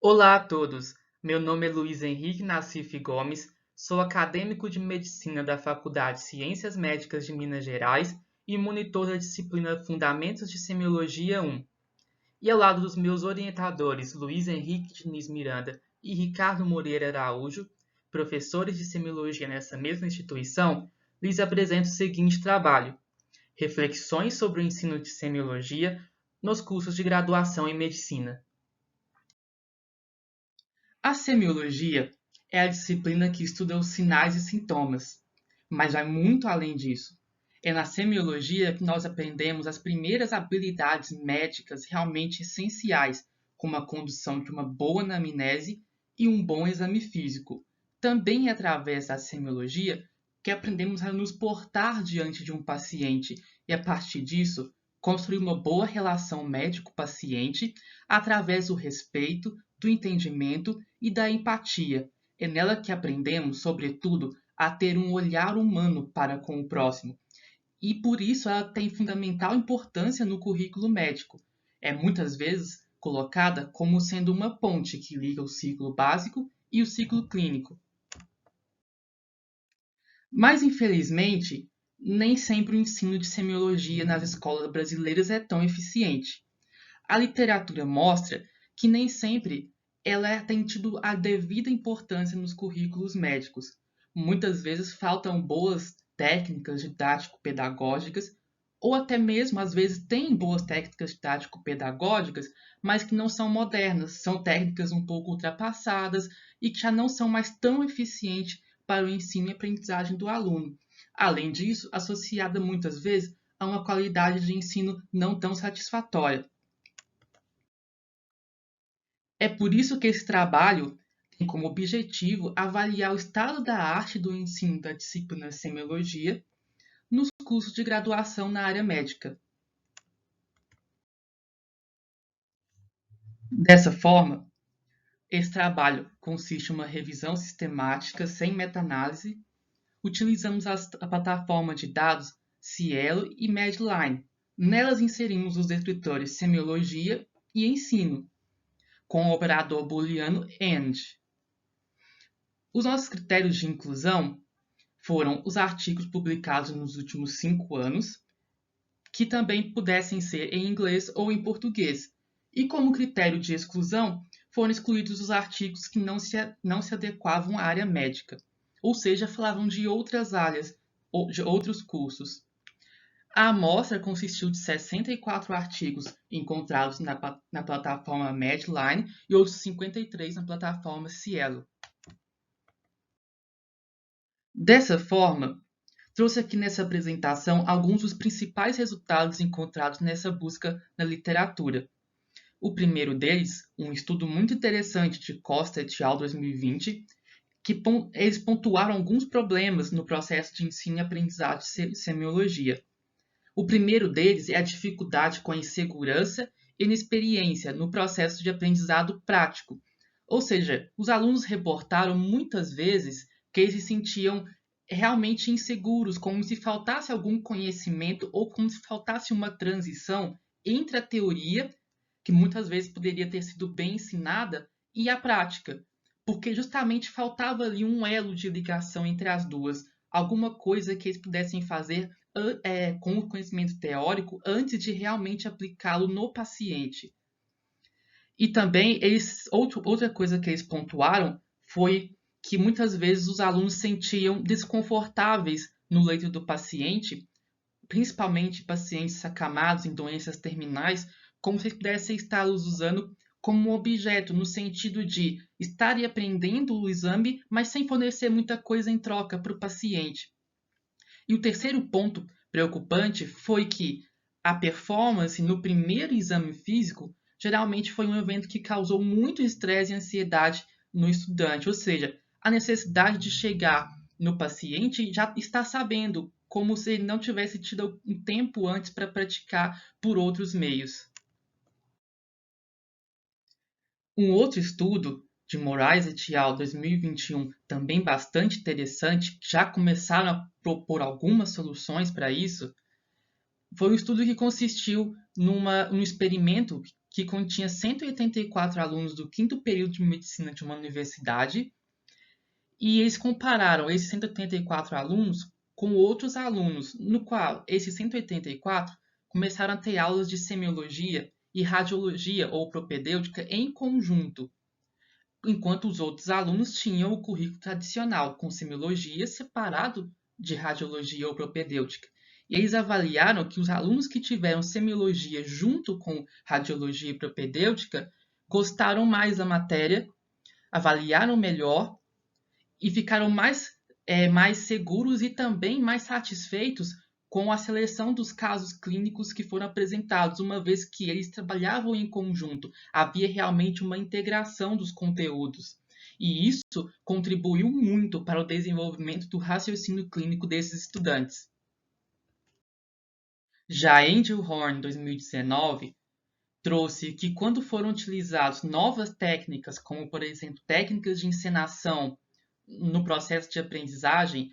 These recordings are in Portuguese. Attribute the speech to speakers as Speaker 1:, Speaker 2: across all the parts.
Speaker 1: Olá a todos, meu nome é Luiz Henrique Nassif Gomes, sou acadêmico de Medicina da Faculdade de Ciências Médicas de Minas Gerais e monitor da disciplina Fundamentos de Semiologia 1. E ao lado dos meus orientadores Luiz Henrique Diniz Miranda e Ricardo Moreira Araújo, professores de Semiologia nessa mesma instituição, lhes apresento o seguinte trabalho: Reflexões sobre o ensino de Semiologia nos cursos de graduação em Medicina. A semiologia é a disciplina que estuda os sinais e sintomas, mas vai muito além disso. É na semiologia que nós aprendemos as primeiras habilidades médicas realmente essenciais, como a condução de uma boa anamnese e um bom exame físico. Também é através da semiologia que aprendemos a nos portar diante de um paciente e, a partir disso, construir uma boa relação médico-paciente através do respeito, do entendimento e da empatia. É nela que aprendemos, sobretudo, a ter um olhar humano para com o próximo. E por isso ela tem fundamental importância no currículo médico. É muitas vezes colocada como sendo uma ponte que liga o ciclo básico e o ciclo clínico. Mas, infelizmente, nem sempre o ensino de semiologia nas escolas brasileiras é tão eficiente. A literatura mostra que nem sempre ela tem tido a devida importância nos currículos médicos. Muitas vezes faltam boas técnicas didático-pedagógicas, ou até mesmo, às vezes, tem boas técnicas didático-pedagógicas, mas que não são modernas, são técnicas um pouco ultrapassadas e que já não são mais tão eficientes para o ensino e aprendizagem do aluno. Além disso, associada muitas vezes a uma qualidade de ensino não tão satisfatória. É por isso que esse trabalho tem como objetivo avaliar o estado da arte do ensino da disciplina Semiologia nos cursos de graduação na área médica. Dessa forma, esse trabalho consiste em uma revisão sistemática sem meta-análise. Utilizamos a plataforma de dados Cielo e Medline. Nelas inserimos os descritores Semiologia e Ensino, com o operador booleano AND. Os nossos critérios de inclusão foram os artigos publicados nos últimos 5 anos, que também pudessem ser em inglês ou em português. E como critério de exclusão, foram excluídos os artigos que não se adequavam à área médica, ou seja, falavam de outras áreas ou de outros cursos. A amostra consistiu de 64 artigos encontrados na plataforma Medline e outros 53 na plataforma Cielo. Dessa forma, trouxe aqui nessa apresentação alguns dos principais resultados encontrados nessa busca na literatura. O primeiro deles, um estudo muito interessante de Costa et al. 2020, que eles pontuaram alguns problemas no processo de ensino e aprendizagem de semiologia. O primeiro deles é a dificuldade com a insegurança e inexperiência no processo de aprendizado prático. Ou seja, os alunos reportaram muitas vezes que eles se sentiam realmente inseguros, como se faltasse algum conhecimento ou como se faltasse uma transição entre a teoria, que muitas vezes poderia ter sido bem ensinada, e a prática, porque justamente faltava ali um elo de ligação entre as duas, alguma coisa que eles pudessem fazer com o conhecimento teórico antes de realmente aplicá-lo no paciente. E também outra coisa que eles pontuaram foi que muitas vezes os alunos se sentiam desconfortáveis no leito do paciente, principalmente pacientes acamados em doenças terminais, como se pudessem estar os usando como um objeto, no sentido de estarem aprendendo o exame, mas sem fornecer muita coisa em troca para o paciente. E o terceiro ponto preocupante foi que a performance no primeiro exame físico geralmente foi um evento que causou muito estresse e ansiedade no estudante, ou seja, a necessidade de chegar no paciente já está sabendo, como se ele não tivesse tido um tempo antes para praticar por outros meios. Um outro estudo de Moraes et al. 2021, também bastante interessante, já começaram a propor algumas soluções para isso, foi um estudo que consistiu num experimento que continha 184 alunos do quinto período de medicina de uma universidade, e eles compararam esses 184 alunos com outros alunos, no qual esses 184 começaram a ter aulas de semiologia e radiologia ou propedêutica em conjunto, enquanto os outros alunos tinham o currículo tradicional, com semiologia separado de radiologia ou propedêutica. E eles avaliaram que os alunos que tiveram semiologia junto com radiologia e propedêutica gostaram mais da matéria, avaliaram melhor e ficaram mais seguros e também mais satisfeitos com a seleção dos casos clínicos que foram apresentados, uma vez que eles trabalhavam em conjunto. Havia realmente uma integração dos conteúdos. E isso contribuiu muito para o desenvolvimento do raciocínio clínico desses estudantes. Já Andrew Horn, em 2019, trouxe que quando foram utilizadas novas técnicas, como, por exemplo, técnicas de encenação no processo de aprendizagem,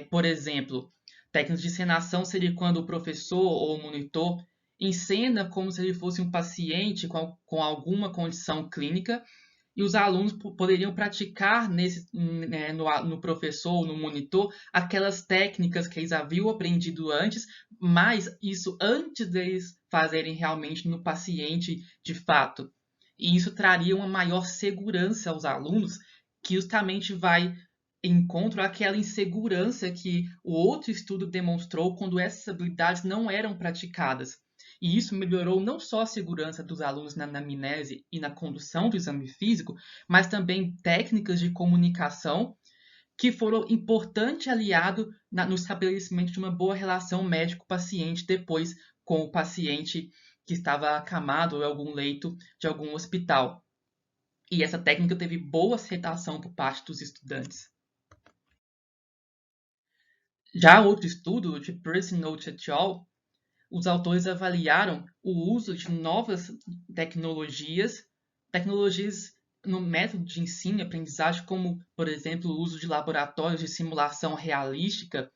Speaker 1: por exemplo, técnicas de encenação seria quando o professor ou o monitor encena como se ele fosse um paciente com alguma condição clínica e os alunos poderiam praticar no professor ou no monitor aquelas técnicas que eles haviam aprendido antes, mas isso antes deles fazerem realmente no paciente de fato. E isso traria uma maior segurança aos alunos, que justamente vai em encontro àquela insegurança que o outro estudo demonstrou quando essas habilidades não eram praticadas. E isso melhorou não só a segurança dos alunos na anamnese e na condução do exame físico, mas também técnicas de comunicação que foram importante aliado no estabelecimento de uma boa relação médico-paciente depois com o paciente que estava acamado em algum leito de algum hospital. E essa técnica teve boa aceitação por parte dos estudantes. Já outro estudo, de Percy-Note et al., os autores avaliaram o uso de novas tecnologias no método de ensino e aprendizagem, como, por exemplo, o uso de laboratórios de simulação realística,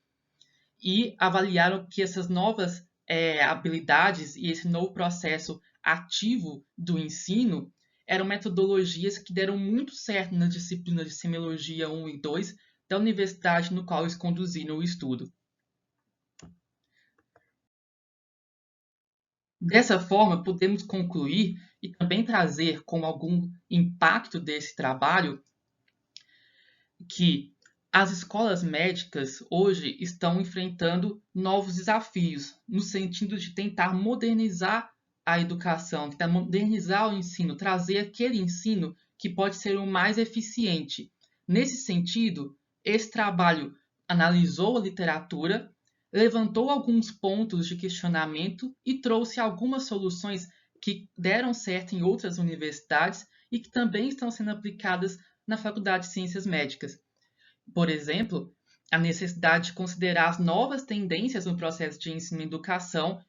Speaker 1: e avaliaram que essas novas habilidades e esse novo processo ativo do ensino eram metodologias que deram muito certo nas disciplinas de Semiologia 1 e 2 da universidade no qual eles conduziram o estudo. Dessa forma, podemos concluir e também trazer como algum impacto desse trabalho que as escolas médicas hoje estão enfrentando novos desafios, no sentido de tentar modernizar a educação, tentar modernizar o ensino, trazer aquele ensino que pode ser o mais eficiente. Nesse sentido, esse trabalho analisou a literatura, levantou alguns pontos de questionamento e trouxe algumas soluções que deram certo em outras universidades e que também estão sendo aplicadas na Faculdade de Ciências Médicas. Por exemplo, a necessidade de considerar as novas tendências no processo de ensino e educação,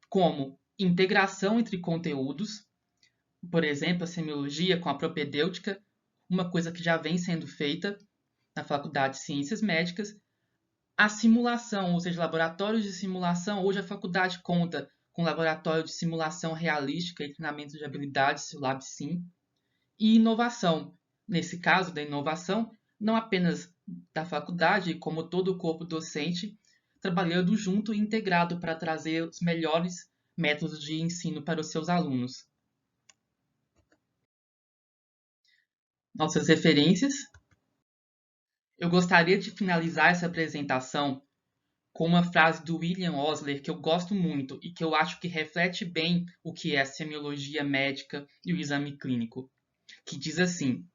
Speaker 1: como integração entre conteúdos, por exemplo, a semiologia com a propedêutica, uma coisa que já vem sendo feita na Faculdade de Ciências Médicas, a simulação, ou seja, laboratórios de simulação. Hoje a faculdade conta com laboratório de simulação realística e treinamento de habilidades, o LabSim, e inovação. Nesse caso da inovação, não apenas da faculdade, como todo o corpo docente, trabalhando junto e integrado para trazer os melhores métodos de ensino para os seus alunos. Nossas referências. Eu gostaria de finalizar essa apresentação com uma frase do William Osler que eu gosto muito e que eu acho que reflete bem o que é a semiologia médica e o exame clínico, que diz assim: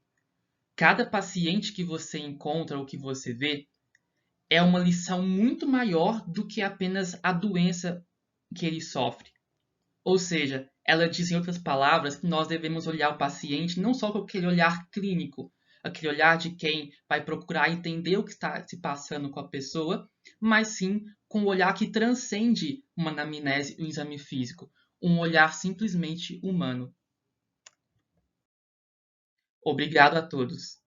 Speaker 1: cada paciente que você encontra ou que você vê é uma lição muito maior do que apenas a doença que ele sofre. Ou seja, ela diz, em outras palavras, que nós devemos olhar o paciente não só com aquele olhar clínico, aquele olhar de quem vai procurar entender o que está se passando com a pessoa, mas sim com um olhar que transcende uma anamnese e um exame físico, um olhar simplesmente humano. Obrigado a todos.